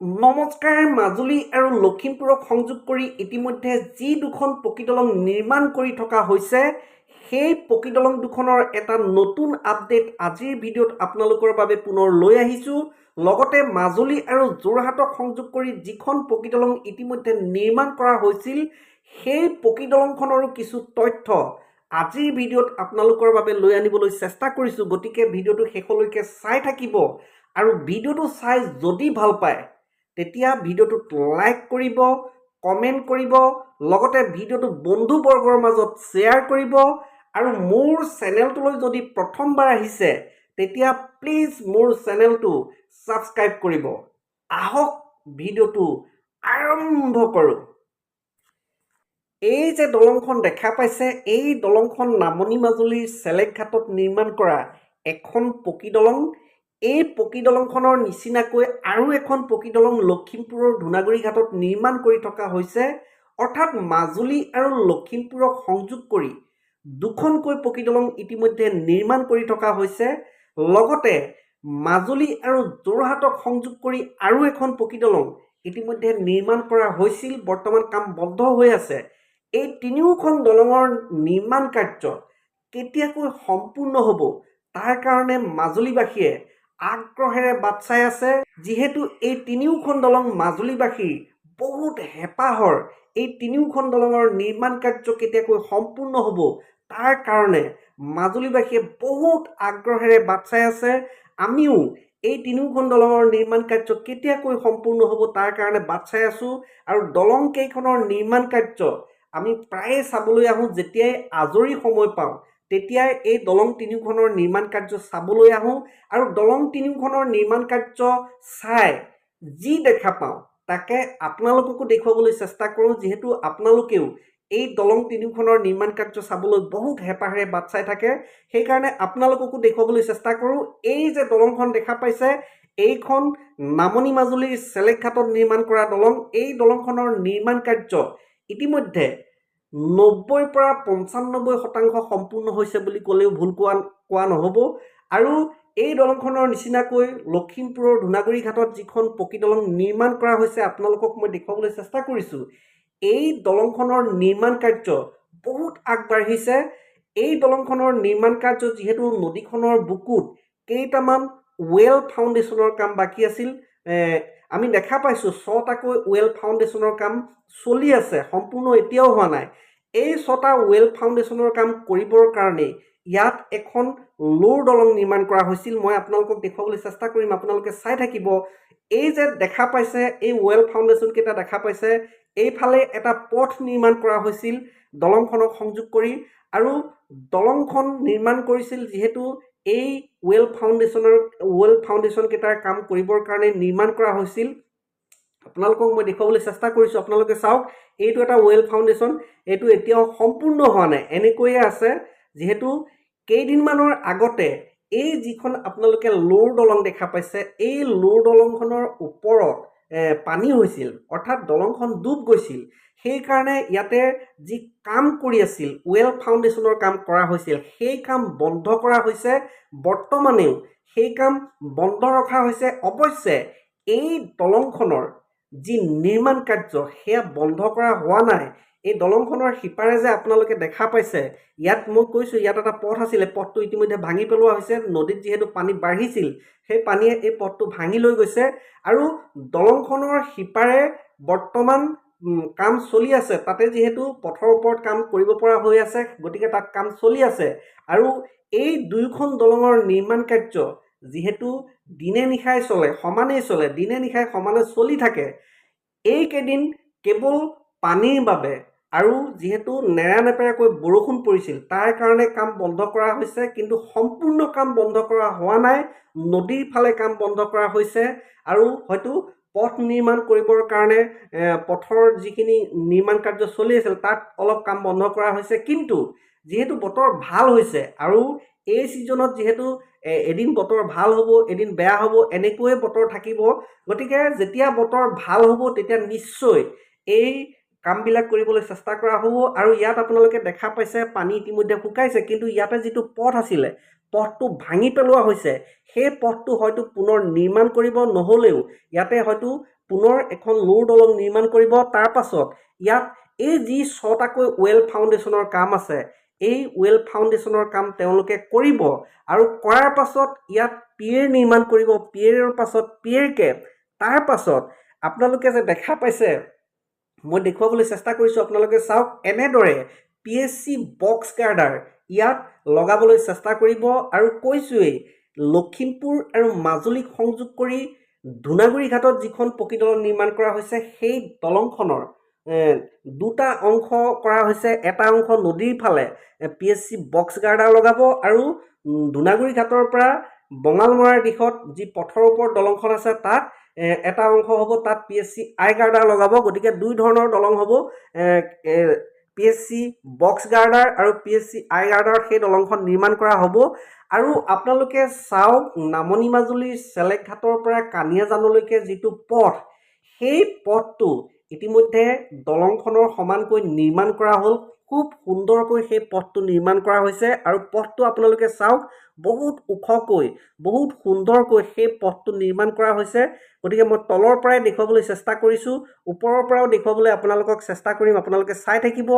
নমস্কাৰ। মাজুলী আৰু লখিমপুৰক সংযোগ কৰি ইতিমধ্যে যি দুখন পকীদলং নিৰ্মাণ কৰি থকা হৈছে, সেই পকীদলং দুখনৰ এটা নতুন আপডেট আজিৰ ভিডিঅ'ত আপোনালোকৰ বাবে পুনৰ লৈ আহিছোঁ। লগতে মাজুলী আৰু যোৰহাটক সংযোগ কৰি যিখন পকীদলং ইতিমধ্যে নিৰ্মাণ কৰা হৈছিল, সেই পকীদলংখনৰো কিছু তথ্য আজিৰ ভিডিঅ'ত আপোনালোকৰ বাবে লৈ আনিবলৈ চেষ্টা কৰিছোঁ। গতিকে ভিডিঅ'টো শেষলৈকে চাই থাকিব আৰু ভিডিঅ'টো চাই যদি ভাল পায় তেতিয়া ভিডিঅ'টোত লাইক কৰিব, কমেণ্ট কৰিব, লগতে ভিডিঅ'টো বন্ধুবৰ্গৰ মাজত শ্বেয়াৰ কৰিব আৰু মোৰ চেনেলটোলৈ যদি প্ৰথমবাৰ আহিছে তেতিয়া প্লিজ মোৰ চেনেলটো ছাবস্ক্ৰাইব কৰিব। আহক ভিডিঅ'টো আৰম্ভ কৰোঁ। এই যে দলংখন দেখা পাইছে, এই দলংখন নামনি মাজুলীৰ চেলেকঘাটত নিৰ্মাণ কৰা এখন পকী দলং। এই পকী দলংখনৰ নিচিনাকৈ আৰু এখন পকী দলং লখিমপুৰৰ ধূনাগুৰি ঘাটত নিৰ্মাণ কৰি থকা হৈছে। অৰ্থাৎ মাজুলী আৰু লখিমপুৰক সংযোগ কৰি দুখনকৈ পকী দলং ইতিমধ্যে নিৰ্মাণ কৰি থকা হৈছে। লগতে মাজুলী আৰু যোৰহাটক সংযোগ কৰি আৰু এখন পকী দলং ইতিমধ্যে নিৰ্মাণ কৰা হৈছিল, বৰ্তমান কাম বন্ধ হৈ আছে। এই তিনিওখন দলঙৰ নিৰ্মাণ কাৰ্য কেতিয়াকৈ সম্পূৰ্ণ হ'ব তাৰ কাৰণে মাজুলীবাসীয়ে আগ্ৰহেৰে বাট চাই আছে। যিহেতু এই তিনিওখন দলং মাজুলীবাসীৰ বহুত হেঁপাহৰ, এই তিনিওখন দলঙৰ নিৰ্মাণ কাৰ্য কেতিয়াকৈ সম্পূৰ্ণ হ'ব তাৰ কাৰণে মাজুলীবাসীয়ে বহুত আগ্ৰহেৰে বাট চাই আছে। আমিও এই তিনিওখন দলঙৰ নিৰ্মাণ কাৰ্য কেতিয়াকৈ সম্পূৰ্ণ হ'ব তাৰ কাৰণে বাট চাই আছোঁ। আৰু দলং কেইখনৰ নিৰ্মাণ কাৰ্য আমি প্ৰায়ে চাবলৈ আহোঁ। যেতিয়াই আজৰি সময় পাওঁ তেতিয়াই এই দলং তিনিওখনৰ নিৰ্মাণ কাৰ্য চাবলৈ আহোঁ আৰু দলং তিনিওখনৰ নিৰ্মাণ কাৰ্য চাই যি দেখা পাওঁ তাকে আপোনালোককো দেখুৱাবলৈ চেষ্টা কৰোঁ। যিহেতু আপোনালোকেও এই দলং তিনিওখনৰ নিৰ্মাণ কাৰ্য চাবলৈ বহুত হেঁপাহেৰে বাট চাই থাকে, সেইকাৰণে আপোনালোককো দেখুৱাবলৈ চেষ্টা কৰোঁ। এই যে দলংখন দেখা পাইছে, এইখন নামনি মাজুলীৰ চেলেকঘাটত নিৰ্মাণ কৰা দলং। এই দলংখনৰ নিৰ্মাণ কাৰ্য ইতিমধ্যে 90ৰ পৰা 95% সম্পূৰ্ণ হৈছে বুলি ক'লেও ভুল কোৱা নহ'ব। আৰু এই দলংখনৰ নিচিনাকৈ লখিমপুৰৰ ধূনাগুৰি ঘাটত যিখন পকী দলং নিৰ্মাণ কৰা হৈছে আপোনালোকক মই দেখুৱাবলৈ চেষ্টা কৰিছোঁ। এই দলংখনৰ নিৰ্মাণ কাৰ্য বহুত আগবাঢ়িছে। এই দলংখনৰ নিৰ্মাণ কাৰ্য যিহেতু নদীখনৰ বুকুত কেইটামান ৱেল ফাউণ্ডেশ্যনৰ কাম বাকী আছিল, আমি দেখা পাইছোঁ 6টাকৈ ৱেল ফাউণ্ডেশ্যনৰ কাম চলি আছে, সম্পূৰ্ণ এতিয়াও হোৱা নাই। এই 6টা ৱেল ফাউণ্ডেশ্যনৰ কাম কৰিবৰ কাৰণে ইয়াত এখন লোৰ দলং নিৰ্মাণ কৰা হৈছিল। মই আপোনালোকক দেখুৱাবলৈ চেষ্টা কৰিম, আপোনালোকে চাই থাকিব। এই যে দেখা পাইছে, এই ৱেল ফাউণ্ডেশ্যন কেইটা দেখা পাইছে, এইফালে এটা পথ নিৰ্মাণ কৰা হৈছিল দলংখনক সংযোগ কৰি। আৰু দলংখন নিৰ্মাণ কৰিছিল যিহেতু এই ৱেল ফাউণ্ডেশ্যন কেইটাৰ কাম কৰিবৰ কাৰণে নিৰ্মাণ কৰা হৈছিল। আপোনালোকক মই দেখুৱাবলৈ চেষ্টা কৰিছোঁ, আপোনালোকে চাওক। এইটো এটা ৱেল ফাউণ্ডেশ্যন, এইটো এতিয়াও সম্পূৰ্ণ হোৱা নাই, এনেকৈয়ে আছে। যিহেতু কেইদিনমানৰ আগতে এই যিখন আপোনালোকে লোৰ দলং দেখা পাইছে, এই লোৰ দলংখনৰ ওপৰত পানী হৈছিল, অৰ্থাৎ দলংখন ডুব গৈছিল। সেইকাৰণে ইয়াতে যি কাম কৰি আছিল, ৱেল ফাউণ্ডেশ্যনৰ কাম কৰা হৈছিল, সেই কাম বন্ধ কৰা হৈছে। বৰ্তমানেও সেই কাম বন্ধ ৰখা হৈছে। অৱশ্যে এই দলংখনৰ যি নিৰ্মাণ কাৰ্য সেয়া বন্ধ কৰা হোৱা নাই। এই দলংখনৰ সিপাৰে যে আপোনালোকে দেখা পাইছে, ইয়াত মই কৈছোঁ ইয়াত এটা পথ আছিলে, পথটো ইতিমধ্যে ভাঙি পেলোৱা হৈছে। নদীত যিহেতু পানী বাঢ়িছিল, সেই পানীয়ে এই পথটো ভাঙি লৈ গৈছে। আৰু দলংখনৰ সিপাৰে বৰ্তমান কাম চলি আছে। তাতে যিহেতু পথৰ ওপৰত কাম কৰিব পৰা হৈ আছে, গতিকে তাত কাম চলি আছে। আৰু এই দুয়োখন দলঙৰ নিৰ্মাণ কাৰ্য যিহেতু দিনে নিশাই চলে, সমানেই চলে, দিনে নিশাই সমানে চলি থাকে। এইকেইদিন কেৱল পানীৰ বাবে আৰু যিহেতু নেৰানেপেৰাকৈ বৰষুণ পৰিছিল তাৰ কাৰণে কাম বন্ধ কৰা হৈছে, কিন্তু সম্পূৰ্ণ কাম বন্ধ কৰা হোৱা নাই। নদীৰ ফালে কাম বন্ধ কৰা হৈছে আৰু হয়তো পথ নিৰ্মাণ কৰিবৰ কাৰণে পথৰ যিখিনি নিৰ্মাণ কাৰ্য চলি আছিল তাত অলপ কাম বন্ধ কৰা হৈছে। কিন্তু যিহেতু বতৰ ভাল হৈছে আৰু এই ছিজনত যিহেতু এদিন বতৰ ভাল হ'ব, এদিন বেয়া হ'ব, এনেকৈয়ে বতৰ থাকিব। গতিকে যেতিয়া বতৰ ভাল হ'ব তেতিয়া নিশ্চয় এই কামবিলাক কৰিবলৈ চেষ্টা কৰা হ'ব। আৰু ইয়াত আপোনালোকে দেখা পাইছে পানী ইতিমধ্যে শুকাইছে, কিন্তু ইয়াতে যিটো পথ আছিলে, পথটো ভাঙি পেলোৱা হৈছে সেই পথটো হয়তো পুনৰ নিৰ্মাণ কৰিব নহ'লেও ইয়াতে হয়তো পুনৰ এখন লোৰ দলং নিৰ্মাণ কৰিব তাৰ পাছত ইয়াত এই যি 6টাকৈ ৱেল ফাউণ্ডেশ্যনৰ কাম আছে এই ৱেল ফাউণ্ডেশ্যনৰ কাম তেওঁলোকে কৰিব আৰু কৰাৰ পাছত ইয়াত পিয়েৰ নিৰ্মাণ কৰিব পিয়েৰৰ পাছত পিয়েৰ কেপ তাৰ পাছত আপোনালোকে যে দেখা পাইছে মই দেখুৱাবলৈ চেষ্টা কৰিছোঁ আপোনালোকে চাওক এনেদৰে PSC বক্স গাৰ্ডাৰ ইয়াত লগাবলৈ চেষ্টা কৰিব আৰু কৈছোৱেই লখিমপুৰ আৰু মাজুলীক সংযোগ কৰি ধূনাগুৰি ঘাটত যিখন পকী দলং নিৰ্মাণ কৰা হৈছে সেই দলংখনৰ দুটা অংশ কৰা হৈছে এটা অংশ নদীৰ ফালে PSC বক্স গাৰ্ডাৰ লগাব আৰু ধূনাগুৰি ঘাটৰ পৰা বঙালমৰাৰ দিশত যি পথৰ ওপৰত দলংখন আছে তাত এটা অংশ হ'ব তাত PSC আই গাৰ্ডাৰ লগাব গতিকে দুই ধৰণৰ দলং হ'ব PSC বক্স গাৰ্ডাৰ আৰু PSC আই গাৰ্ডাৰ সেই দলংখন নিৰ্মাণ কৰা হ'ব আৰু আপোনালোকে চাওক নামনি মাজুলীৰ চেলেকঘাটৰ পৰা কানিয়াজানলৈকে যিটো পথ সেই পথটো ইতিমধ্যে দলংখনৰ সমানকৈ নিৰ্মাণ কৰা হ'ল খুব সুন্দৰকৈ সেই পথটো নিৰ্মাণ কৰা হৈছে আৰু পথটো আপোনালোকে চাওক বহুত ওখকৈ বহুত সুন্দৰকৈ সেই পথটো নিৰ্মাণ কৰা হৈছে গতিকে মই তলৰ পৰাই দেখুৱাবলৈ চেষ্টা কৰিছোঁ ওপৰৰ পৰাও দেখুৱাবলৈ আপোনালোকক চেষ্টা কৰিম আপোনালোকে চাই থাকিব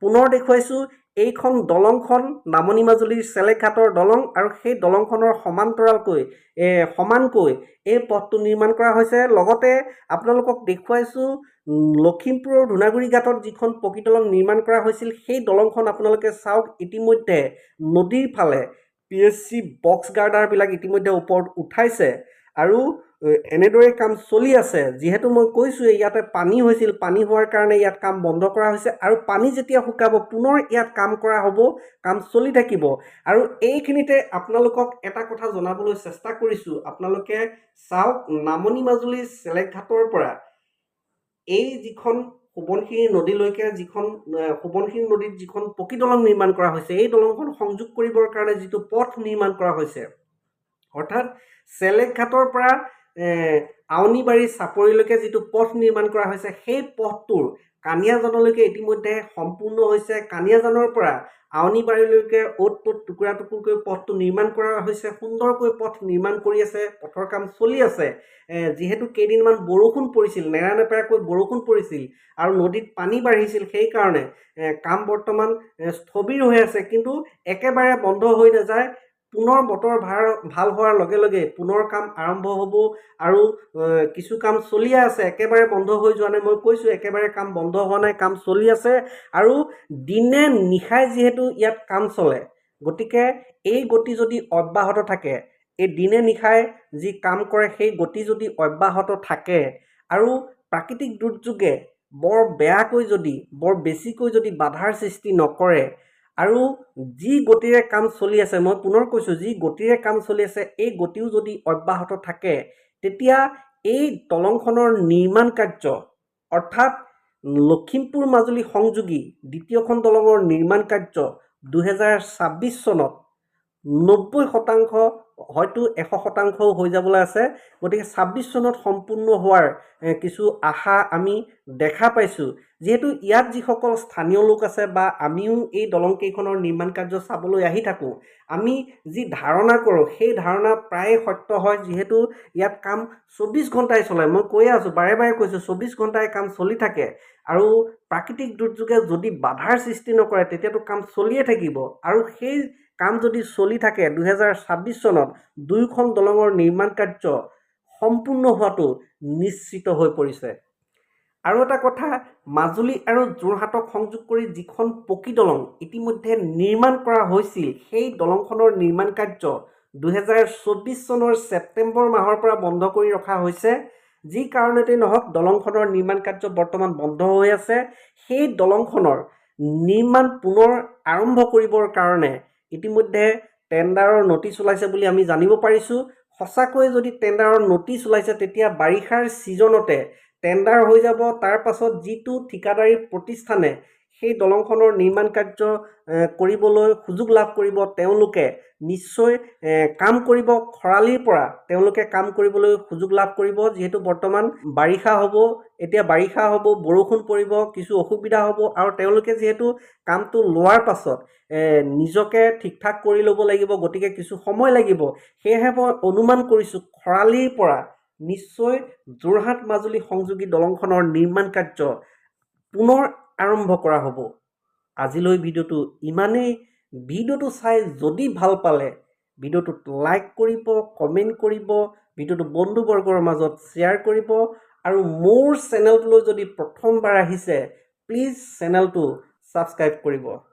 পুনৰ দেখুৱাইছোঁ এইখন দলংখন নামনি মাজুলীৰ চেলেকঘাটৰ দলং আৰু সেই দলংখনৰ সমানকৈ এই পথটো নিৰ্মাণ কৰা হৈছে লগতে আপোনালোকক দেখুৱাইছোঁ লখিমপুৰৰ ধূনাগুৰি ঘাটত যিখন পকী দলং নিৰ্মাণ কৰা হৈছিল সেই দলংখন আপোনালোকে চাওক ইতিমধ্যে নদীৰ ফালে PSC বক্স গাৰ্ডাৰবিলাক ইতিমধ্যে ওপৰত উঠাইছে আৰু এনেদৰে কাম চলি আছে যিহেতু মই কৈছোঁ ইয়াতে পানী হৈছিল পানী হোৱাৰ কাৰণে ইয়াত কাম বন্ধ কৰা হৈছে আৰু পানী যেতিয়া শুকাব পুনৰ ইয়াত কাম কৰা হ'ব কাম চলি থাকিব আৰু এইখিনিতে আপোনালোকক এটা কথা জনাবলৈ চেষ্টা কৰিছোঁ আপোনালোকে চাওক নামনি মাজুলী চেলেকঘাটৰ পৰা এই যিখন সোৱণশিৰি নদীলৈকে যিখন সোৱণশিৰি নদীত যিখন পকী দলং নিৰ্মাণ কৰা হৈছে এই দলংখন সংযোগ কৰিবৰ কাৰণে যিটো পথ নিৰ্মাণ কৰা হৈছে অৰ্থাৎ চেলেকঘাটৰ পৰা আউনীবাৰী চাপৰিলৈকে যিটো পথ নিৰ্মাণ কৰা হৈছে সেই পথটোৰ কানিয়াজানলৈকে ইতিমধ্যে সম্পূৰ্ণ হৈছে কানিয়াজানৰ পৰা আউনীবাৰীলৈকে অ'ত ত'ত টুকুৰা টুকুৰকৈ পথটো নিৰ্মাণ কৰা হৈছে সুন্দৰকৈ পথ নিৰ্মাণ কৰি আছে পথৰ কাম চলি আছে যিহেতু কেইদিনমান বৰষুণ পৰিছিল নেৰানেপেৰাকৈ বৰষুণ পৰিছিল আৰু নদীত পানী বাঢ়িছিল সেইকাৰণে কাম বৰ্তমান স্থবিৰ হৈ আছে কিন্তু একেবাৰে বন্ধ হৈ নাযায় পুনৰ বতৰ ভাল হোৱাৰ লগে লগে পুনৰ কাম আৰম্ভ হ'ব আৰু কিছু কাম চলিয়ে আছে একেবাৰে বন্ধ হৈ যোৱা নাই মই কৈছোঁ একেবাৰে কাম বন্ধ হোৱা নাই কাম চলি আছে আৰু দিনে নিশাই যিহেতু ইয়াত কাম চলে গতিকে এই গতি যদি অব্যাহত থাকে এই দিনে নিশাই যি কাম কৰে সেই গতি যদি অব্যাহত থাকে আৰু প্ৰাকৃতিক দুৰ্যোগে বৰ বেয়াকৈ যদি বৰ বেছিকৈ যদি বাধাৰ সৃষ্টি নকৰে আৰু যি গতিৰে কাম চলি আছে মই পুনৰ কৈছোঁ যি গতিৰে কাম চলি আছে এই গতিও যদি অব্যাহত থাকে তেতিয়া এই দলংখনৰ নিৰ্মাণ কাৰ্য অৰ্থাৎ লখিমপুৰ মাজুলী সংযোগী দ্বিতীয়খন দলঙৰ নিৰ্মাণ কাৰ্য 2026 চনত 90% হয়তো 100%ও হৈ যাবলৈ আছে গতিকে 26 চনত সম্পূৰ্ণ হোৱাৰ কিছু আশা আমি দেখা পাইছোঁ যিহেতু ইয়াত যিসকল স্থানীয় লোক আছে বা আমিও এই দলংকেইখনৰ নিৰ্মাণ কাৰ্য চাবলৈ আহি থাকোঁ আমি যি ধাৰণা কৰোঁ সেই ধাৰণা প্ৰায় সত্য হয় যিহেতু ইয়াত কাম 24 ঘণ্টাই চলে মই কৈ আছোঁ বাৰে বাৰে কৈছোঁ 24 ঘণ্টাই কাম চলি থাকে আৰু প্ৰাকৃতিক দুৰ্যোগে যদি বাধাৰ সৃষ্টি নকৰে তেতিয়াতো কাম চলিয়ে থাকিব আৰু সেই কাম যদি চলি থাকে 2026 চনত দুয়োখন দলঙৰ নিৰ্মাণ কাৰ্য সম্পূৰ্ণ হোৱাটো নিশ্চিত হৈ পৰিছে আৰু এটা কথা মাজুলী আৰু যোৰহাটক সংযোগ কৰি যিখন পকী দলং ইতিমধ্যে নিৰ্মাণ কৰা হৈছিল সেই দলংখনৰ নিৰ্মাণ কাৰ্য 2024 চনৰ ছেপ্টেম্বৰ মাহৰ পৰা বন্ধ কৰি ৰখা হৈছে যি কাৰণতে নহওক দলংখনৰ নিৰ্মাণ কাৰ্য বৰ্তমান বন্ধ হৈ আছে সেই দলংখনৰ নিৰ্মাণ পুনৰ আৰম্ভ কৰিবৰ কাৰণে ইতিমধ্যে টেণ্ডাৰৰ নটিচ ওলাইছে বুলি আমি জানিব পাৰিছোঁ সঁচাকৈ যদি টেণ্ডাৰৰ নটিচ ওলাইছে তেতিয়া বাৰিষাৰ ছিজনতে টেণ্ডাৰ হৈ যাব তাৰ পাছত যিটো ঠিকাদাৰী প্ৰতিষ্ঠানে সেই দলংখনৰ নিৰ্মাণ কাৰ্য কৰিবলৈ সুযোগ লাভ কৰিব, তেওঁলোকে নিশ্চয় কাম কৰিব। খৰালিৰ পৰা তেওঁলোকে কাম কৰিবলৈ সুযোগ লাভ কৰিব, যিহেতু বৰ্তমান বাৰিষা হ'ব, এতিয়া বাৰিষা হ'ব, বৰষুণ পৰিব, কিছু অসুবিধা হ'ব, আৰু তেওঁলোকে যিহেতু কামটো লোৱাৰ পাছত নিজকে ঠিক ঠাক কৰি ল'ব লাগিব, গতিকে কিছু সময় লাগিব। সেয়েহে মই অনুমান কৰিছোঁ খৰালিৰ পৰা নিশ্চয় যোৰহাট মাজুলী সংযোগী দলংখনৰ নিৰ্মাণ কাৰ্য পুনৰ আৰম্ভ কৰা হ'ব। আজিলৈ ভিডিঅ'টো ইমানেই। ভিডিঅ'টো চাই যদি ভাল পালে ভিডিঅ'টোত লাইক কৰিব, কমেণ্ট কৰিব, ভিডিঅ'টো বন্ধুবৰ্গৰ মাজত শ্বেয়াৰ কৰিব, আৰু মোৰ চেনেলটোলৈ যদি প্ৰথমবাৰ আহিছে প্লিজ চেনেলটো ছাবস্ক্ৰাইব কৰিব।